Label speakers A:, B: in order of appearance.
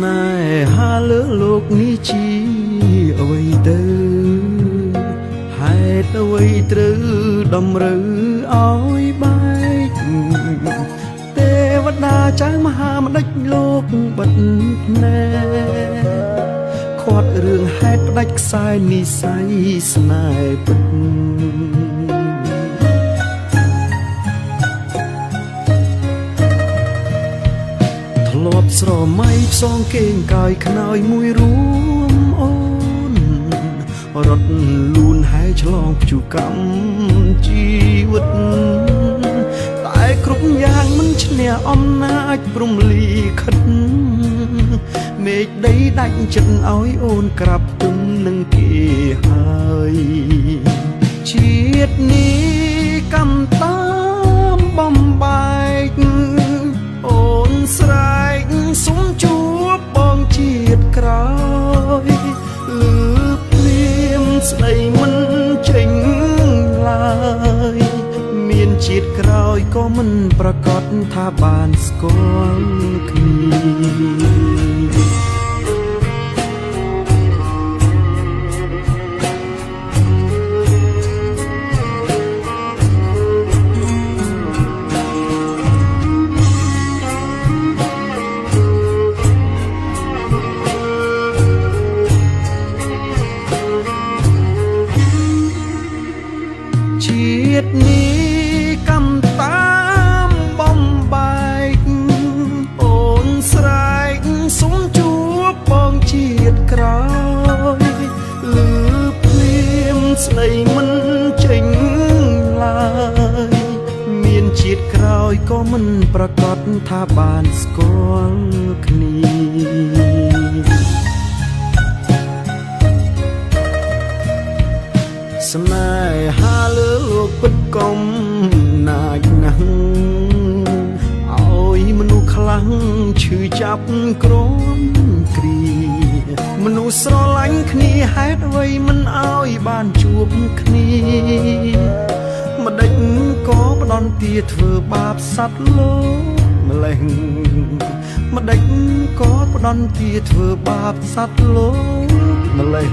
A: នេហាលើលោកនេះជាអ្វីទៅហេតុអ្វីត្រូវតម្រូវឲ្យបែកទេវតាចៅមហាម្ដេចលោកបិទភ្នែកខាត់រឿងហេតុផ្ដាច់ខ្សែនិស័យស្នេហ៍ពិតធ្លាប់ស្រមៃផ្សងគេងកាយខ្នើយមួយរួមអូនរត់លូនហើយឆ្លងព្យុកម្មជីវិតតែគ្រប់យ៉ាងមិនឈ្នះអំណាចព្រំលីខិតមេឃដីដាច់ចិត្តឲ្យអូនក្រាបទុំនឹងគេហើយជាតិនេះកម្មតាមបំបែកអូនស្រែកសុំជួបបងជាតិក្រោយលឺព្រាមស្ដីមិនចេញឡើយមានជាតិក្រោយក៏មិនប្រកាសថាបានស្គាល់គ្នាជាតិនេះកម្មតាមបំបែកអូនស្រែកសុំជួបបងជាតិក្រោយលឺព្រាមស្ដីមិនចេញឡើយមានជាតិក្រោយក៏មិនប្រកាសថាបានស្គាល់គ្នាស្នេហាលើលោកពិតកុំណាចណាស់ឲ្យមនុស្សខ្លាំងឈឺចាប់ក្រំគ្រាមនុស្សស្រឡាញ់គ្នាហេតុអ្វីមិនឲ្យបានជួបគ្នាម្ដេចក៏ផ្ដន់ទាធ្វើបាបសត្វលោកម្លេះម្ដេចក៏ផ្ដន់ទាធ្វើបាបសត្វលោកម្លេះ